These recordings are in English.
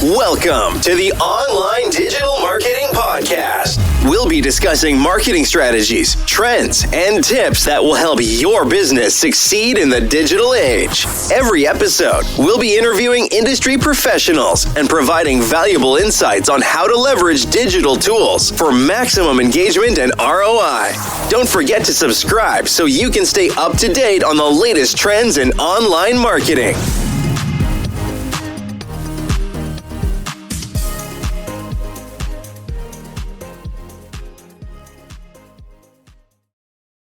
Welcome to the Online Digital Marketing Podcast. We'll be discussing marketing strategies, trends, and tips that will help your business succeed in the digital age. Every episode, we'll be interviewing industry professionals and providing valuable insights on how to leverage digital tools for maximum engagement and ROI. Don't forget to subscribe so you can stay up to date on the latest trends in online marketing.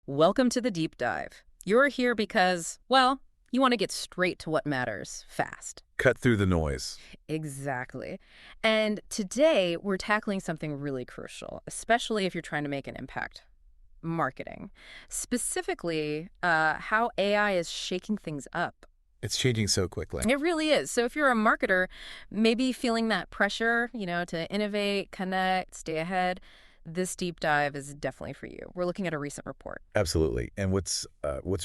Welcome to the Deep Dive. You're here because, well, you want to get straight to what matters fast. Cut through the noise. Exactly. And today we're tackling something really crucial, especially if you're trying to make an impact. Marketing. Specifically, how AI is shaking things up. It's changing so quickly. It really is. So if you're a marketer, maybe feeling that pressure, to innovate, connect, stay ahead, this deep dive is definitely for you. We're looking at a recent report. Absolutely. And what's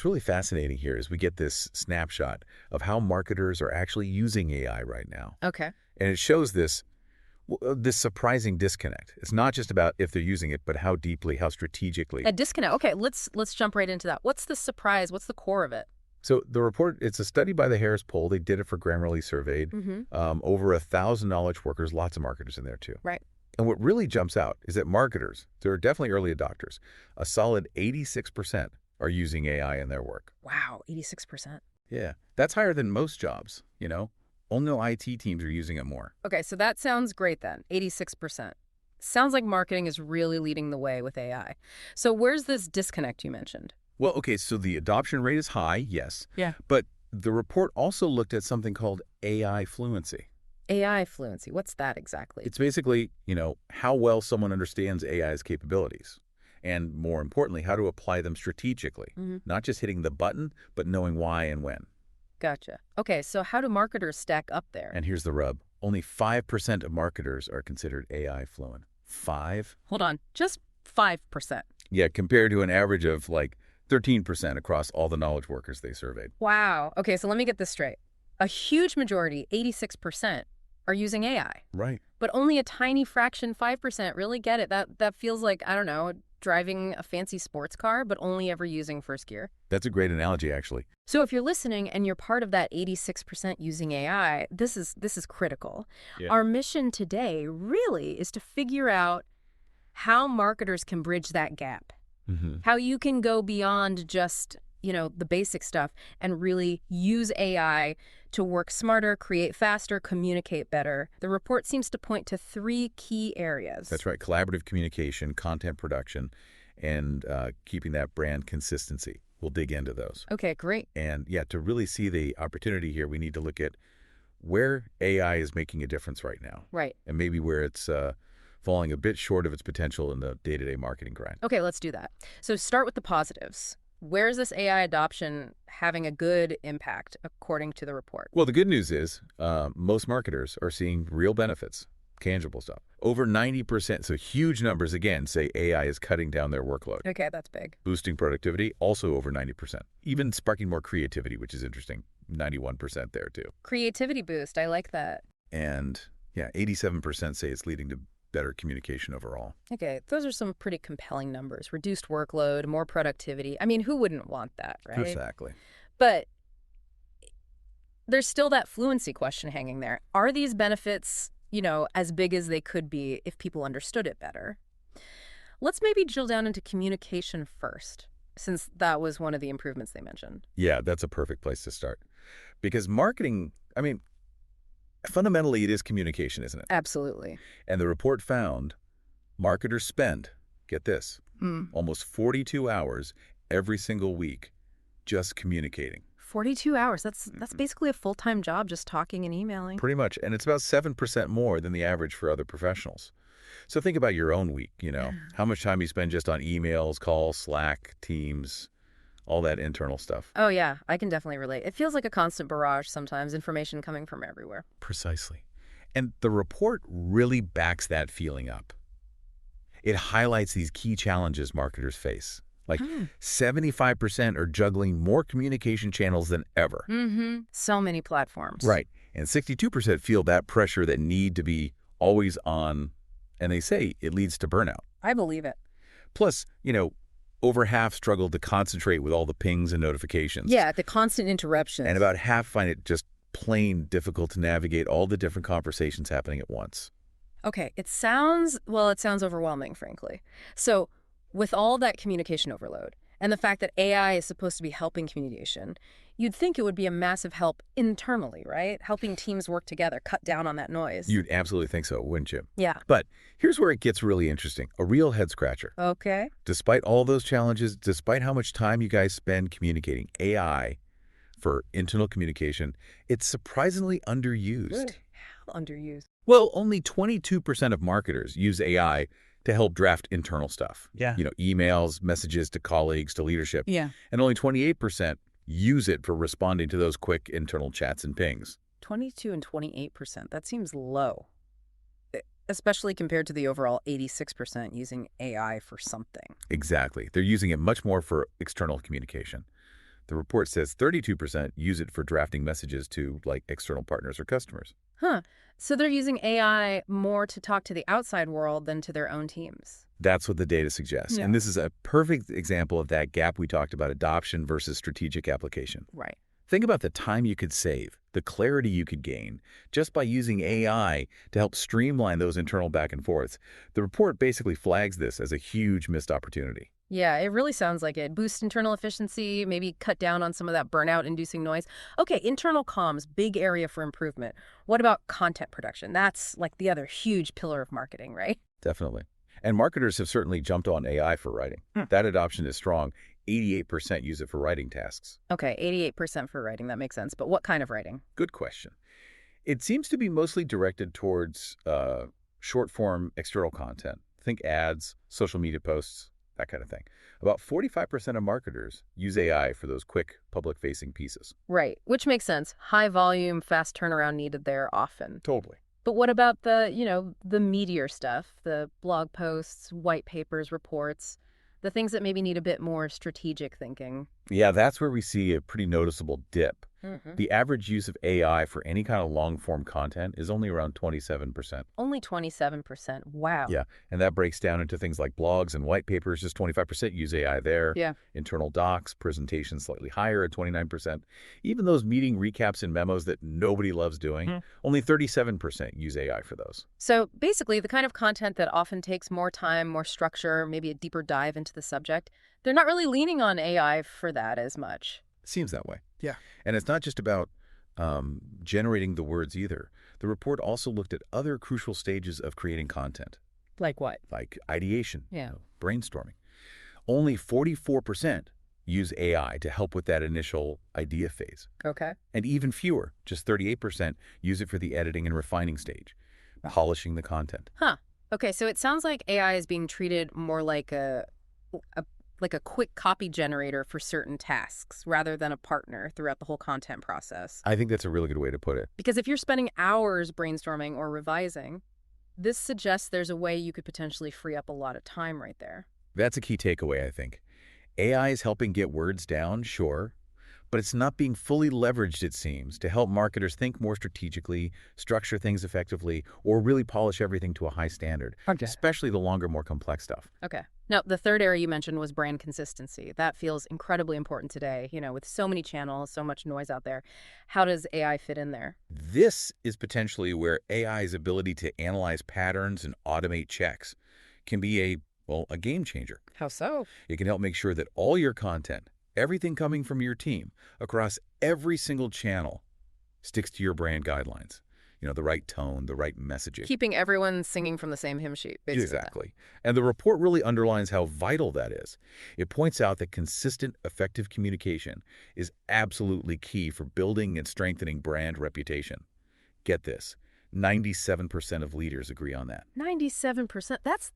really fascinating here is we get this snapshot of how marketers are actually using AI right now. Okay. And it shows this surprising disconnect. It's not just about if they're using it, but how deeply, how strategically. A disconnect. Okay, let's jump right into that. What's the surprise? What's the core of it? So the report, it's a study by the Harris Poll. They did it for Grammarly Surveyed. Over 1,000 knowledge workers, lots of marketers in there too. Right. And what really jumps out is that marketers, they're definitely early adopters. A solid 86% are using AI in their work. Wow, 86%. Yeah, that's higher than most jobs, Only IT teams are using it more. Okay, so that sounds great then, 86%. Sounds like marketing is really leading the way with AI. So where's this disconnect you mentioned? Well, okay, so the adoption rate is high, yes. Yeah. But the report also looked at something called AI fluency. AI fluency, what's that exactly? It's basically, how well someone understands AI's capabilities. And more importantly, how to apply them strategically. Not just hitting the button, but knowing why and when. Gotcha. Okay, so how do marketers stack up there? And here's the rub. Only 5% of marketers are considered AI fluent. 5? Hold on, just 5%. Yeah, compared to an average of 13% across all the knowledge workers they surveyed. Wow. Okay, so let me get this straight. A huge majority, 86%, are using AI. Right. But only a tiny fraction, 5%, really get it. That feels like, I don't know, driving a fancy sports car, but only ever using first gear. That's a great analogy, actually. So if you're listening and you're part of that 86% using AI, this is critical. Yeah. Our mission today really is to figure out how marketers can bridge that gap. How you can go beyond just, the basic stuff and really use AI to work smarter, create faster, communicate better. The report seems to point to 3 key areas. That's right. Collaborative communication, content production, and keeping that brand consistency. We'll dig into those. Okay, great. And yeah, to really see the opportunity here, we need to look at where AI is making a difference right now. Right. And maybe where it's falling a bit short of its potential in the day-to-day marketing grind. Okay, let's do that. So start with the positives. Where is this AI adoption having a good impact, according to the report? Well, the good news is most marketers are seeing real benefits, tangible stuff. Over 90%, so huge numbers, again, say AI is cutting down their workload. Okay, that's big. Boosting productivity, also over 90%. Even sparking more creativity, which is interesting, 91% there too. Creativity boost, I like that. And yeah, 87% say it's leading to better communication overall. Okay, those are some pretty compelling numbers. Reduced workload, more productivity. I mean, who wouldn't want that, right? Exactly. But there's still that fluency question hanging there. Are these benefits, as big as they could be if people understood it better? Let's maybe drill down into communication first, since that was one of the improvements they mentioned. Yeah, that's a perfect place to start. Because marketing, fundamentally, it is communication, isn't it? Absolutely. And the report found marketers spend, get this, almost 42 hours every single week just communicating. 42 hours. That's basically a full-time job, just talking and emailing. Pretty much. And it's about 7% more than the average for other professionals. So think about your own week, how much time you spend just on emails, calls, Slack, Teams, all that internal stuff. Oh, yeah, I can definitely relate. It feels like a constant barrage sometimes, information coming from everywhere. Precisely. And the report really backs that feeling up. It highlights these key challenges marketers face, Like 75% are juggling more communication channels than ever. So many platforms. Right. And 62% feel that pressure that need to be always on, and they say it leads to burnout. I believe it. Plus, over half struggle to concentrate with all the pings and notifications. Yeah, the constant interruptions. And about half find it just plain difficult to navigate all the different conversations happening at once. Okay, it sounds overwhelming, frankly. So with all that communication overload and the fact that AI is supposed to be helping communication, you'd think it would be a massive help internally, right? Helping teams work together, cut down on that noise. You'd absolutely think so, wouldn't you? Yeah. But here's where it gets really interesting. A real head-scratcher. Okay. Despite all those challenges, despite how much time you guys spend communicating, AI for internal communication, it's surprisingly underused. Good. How underused? Well, only 22% of marketers use AI to help draft internal stuff. Yeah. Emails, messages to colleagues, to leadership. Yeah. And only 28% use it for responding to those quick internal chats and pings. 22 and 28%. That seems low, especially compared to the overall 86% using AI for something. Exactly. They're using it much more for external communication. The report says 32% use it for drafting messages to, external partners or customers. Huh. So they're using AI more to talk to the outside world than to their own teams. That's what the data suggests. Yeah. And this is a perfect example of that gap we talked about, adoption versus strategic application. Right. Think about the time you could save, the clarity you could gain, just by using AI to help streamline those internal back and forths. The report basically flags this as a huge missed opportunity. Yeah, it really sounds like it. Boost internal efficiency, maybe cut down on some of that burnout-inducing noise. Okay, internal comms, big area for improvement. What about content production? That's like the other huge pillar of marketing, right? Definitely. And marketers have certainly jumped on AI for writing. That adoption is strong. 88% use it for writing tasks. Okay, 88% for writing. That makes sense. But what kind of writing? Good question. It seems to be mostly directed towards short-form external content. Think ads, social media posts, that kind of thing. About 45% of marketers use AI for those quick public-facing pieces. Right, which makes sense. High volume, fast turnaround needed there often. Totally. But what about the meatier stuff, the blog posts, white papers, reports, the things that maybe need a bit more strategic thinking? Yeah, that's where we see a pretty noticeable dip. The average use of AI for any kind of long-form content is only around 27%. Only 27%. Wow. Yeah, and that breaks down into things like blogs and white papers. Just 25% use AI there. Yeah. Internal docs, presentations slightly higher at 29%. Even those meeting recaps and memos that nobody loves doing, only 37% use AI for those. So basically, the kind of content that often takes more time, more structure, maybe a deeper dive into the subject, they're not really leaning on AI for that as much. Seems that way. Yeah. And it's not just about generating the words either. The report also looked at other crucial stages of creating content. Like what? Like ideation, Yeah. brainstorming. Only 44% use AI to help with that initial idea phase. Okay. And even fewer, just 38%, use it for the editing and refining stage, polishing the content. Huh. Okay, so it sounds like AI is being treated more like a quick copy generator for certain tasks rather than a partner throughout the whole content process. I think that's a really good way to put it. Because if you're spending hours brainstorming or revising, this suggests there's a way you could potentially free up a lot of time right there. That's a key takeaway, I think. AI is helping get words down, sure, but it's not being fully leveraged, it seems, to help marketers think more strategically, structure things effectively, or really polish everything to a high standard, especially the longer, more complex stuff. Okay. Now, the third area you mentioned was brand consistency. That feels incredibly important today, with so many channels, so much noise out there. How does AI fit in there? This is potentially where AI's ability to analyze patterns and automate checks can be a game changer. How so? It can help make sure that all your content, everything coming from your team across every single channel, sticks to your brand guidelines. The right tone, the right messaging. Keeping everyone singing from the same hymn sheet, basically. Exactly. And the report really underlines how vital that is. It points out that consistent, effective communication is absolutely key for building and strengthening brand reputation. Get this, 97% of leaders agree on that. 97%? That's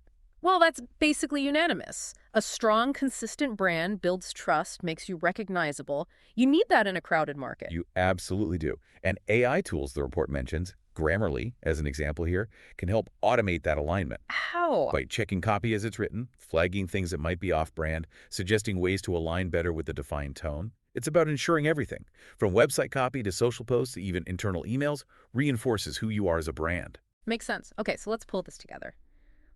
basically unanimous. A strong, consistent brand builds trust, makes you recognizable. You need that in a crowded market. You absolutely do. And AI tools, the report mentions, Grammarly, as an example here, can help automate that alignment How? by checking copy as it's written, flagging things that might be off-brand, suggesting ways to align better with the defined tone. It's about ensuring everything, from website copy to social posts to even internal emails, reinforces who you are as a brand. Makes sense. Okay, so let's pull this together.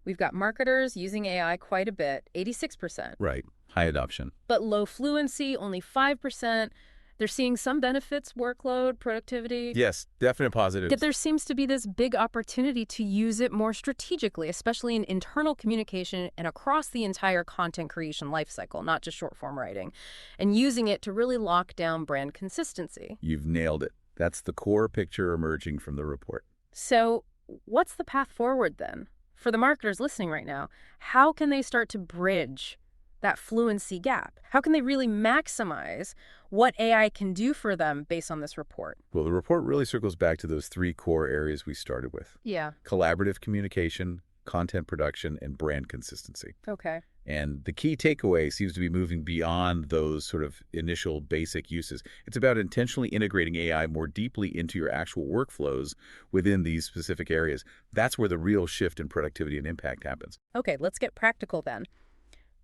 We've got marketers using AI quite a bit, 86%. Right. High adoption. But low fluency, only 5%. They're seeing some benefits, workload, productivity. Yes, definite positives. Yet there seems to be this big opportunity to use it more strategically, especially in internal communication and across the entire content creation lifecycle, not just short-form writing, and using it to really lock down brand consistency. You've nailed it. That's the core picture emerging from the report. So what's the path forward then? For the marketers listening right now, how can they start to bridge that fluency gap? How can they really maximize what AI can do for them based on this report? Well, the report really circles back to those three core areas we started with. Yeah. Collaborative communication, content production, and brand consistency. Okay. And the key takeaway seems to be moving beyond those sort of initial basic uses. It's about intentionally integrating AI more deeply into your actual workflows within these specific areas. That's where the real shift in productivity and impact happens. Okay, let's get practical then.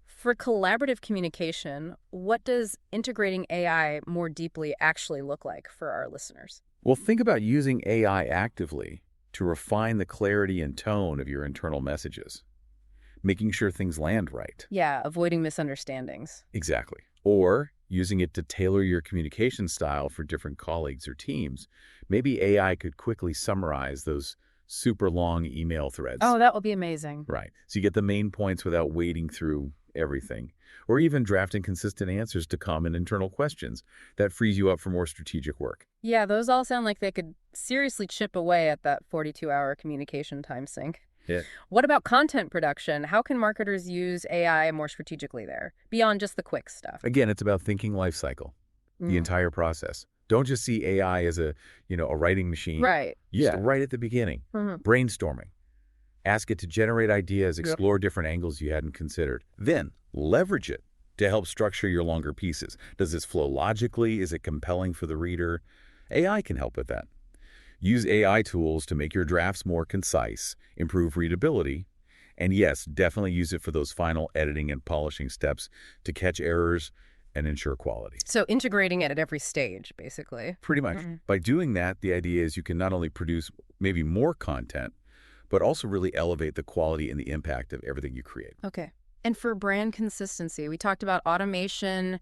For collaborative communication, what does integrating AI more deeply actually look like for our listeners? Well, think about using AI actively to refine the clarity and tone of your internal messages, making sure things land right. Yeah, avoiding misunderstandings. Exactly. Or using it to tailor your communication style for different colleagues or teams. Maybe AI could quickly summarize those super long email threads. Oh, that would be amazing. Right. So you get the main points without wading through everything. Or even drafting consistent answers to common internal questions. That frees you up for more strategic work. Yeah, those all sound like they could seriously chip away at that 42-hour communication time sink. Yeah. What about content production? How can marketers use AI more strategically there, beyond just the quick stuff? Again, it's about thinking lifecycle, the entire process. Don't just see AI as a writing machine. Right. Yeah. Right at the beginning. Brainstorming. Ask it to generate ideas, explore different angles you hadn't considered. Then leverage it to help structure your longer pieces. Does this flow logically? Is it compelling for the reader? AI can help with that. Use AI tools to make your drafts more concise, improve readability, and yes, definitely use it for those final editing and polishing steps to catch errors and ensure quality. So integrating it at every stage, basically. Pretty much. By doing that, the idea is you can not only produce maybe more content, but also really elevate the quality and the impact of everything you create. Okay. And for brand consistency, we talked about automation,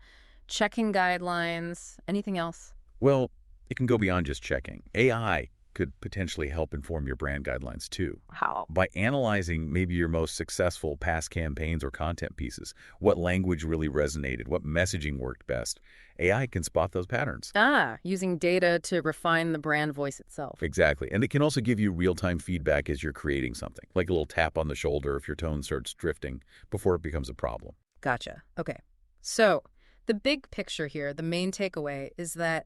checking guidelines, anything else? Well, it can go beyond just checking. AI could potentially help inform your brand guidelines too. How? By analyzing maybe your most successful past campaigns or content pieces, what language really resonated, what messaging worked best, AI can spot those patterns. Using data to refine the brand voice itself. Exactly. And it can also give you real-time feedback as you're creating something, like a little tap on the shoulder if your tone starts drifting before it becomes a problem. Gotcha. Okay. So the big picture here, the main takeaway is that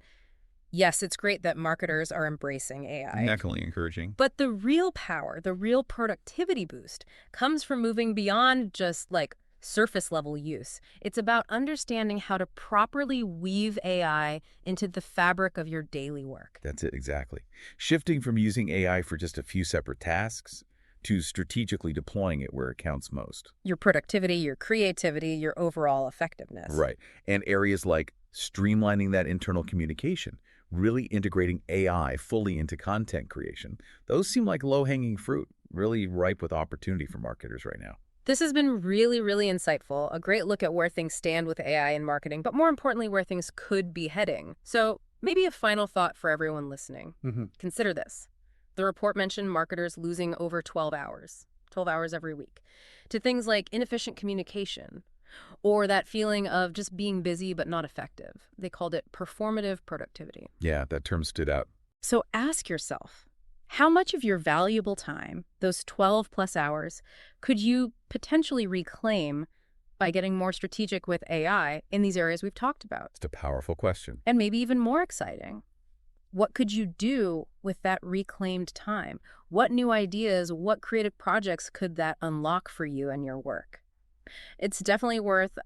yes, it's great that marketers are embracing AI. Definitely encouraging. But the real power, the real productivity boost comes from moving beyond just like surface level use. It's about understanding how to properly weave AI into the fabric of your daily work. That's it, exactly. Shifting from using AI for just a few separate tasks to strategically deploying it where it counts most. Your productivity, your creativity, your overall effectiveness. Right. And areas like streamlining that internal communication, really integrating AI fully into content creation, those seem like low-hanging fruit, really ripe with opportunity for marketers right now. This has been really, really insightful, a great look at where things stand with AI in marketing, but more importantly, where things could be heading. So maybe a final thought for everyone listening. Consider this. The report mentioned marketers losing over 12 hours every week, to things like inefficient communication, or that feeling of just being busy but not effective. They called it performative productivity. Yeah, that term stood out. So ask yourself, how much of your valuable time, those 12 plus hours, could you potentially reclaim by getting more strategic with AI in these areas we've talked about? It's a powerful question. And maybe even more exciting, what could you do with that reclaimed time? What new ideas, what creative projects could that unlock for you and your work? It's definitely worth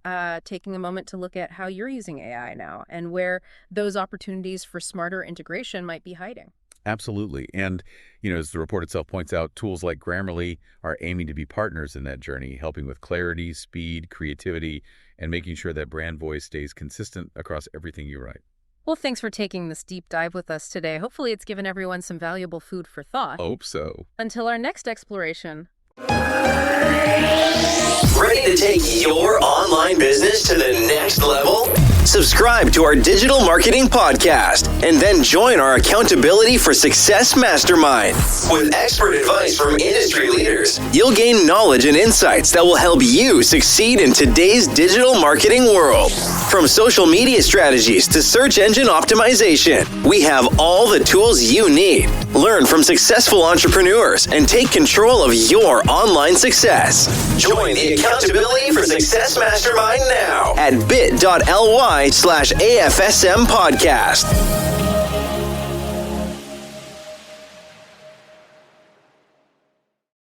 taking a moment to look at how you're using AI now and where those opportunities for smarter integration might be hiding. Absolutely. And, as the report itself points out, tools like Grammarly are aiming to be partners in that journey, helping with clarity, speed, creativity, and making sure that brand voice stays consistent across everything you write. Well, thanks for taking this deep dive with us today. Hopefully it's given everyone some valuable food for thought. Hope so. Until our next exploration. Ready to take your online business to the next level? Subscribe to our digital marketing podcast and then join our Accountability for Success Mastermind. With expert advice from industry leaders, you'll gain knowledge and insights that will help you succeed in today's digital marketing world. From social media strategies to search engine optimization, we have all the tools you need. Learn from successful entrepreneurs and take control of your online success. Join the Accountability for Success Mastermind now at bit.ly/AFSM podcast.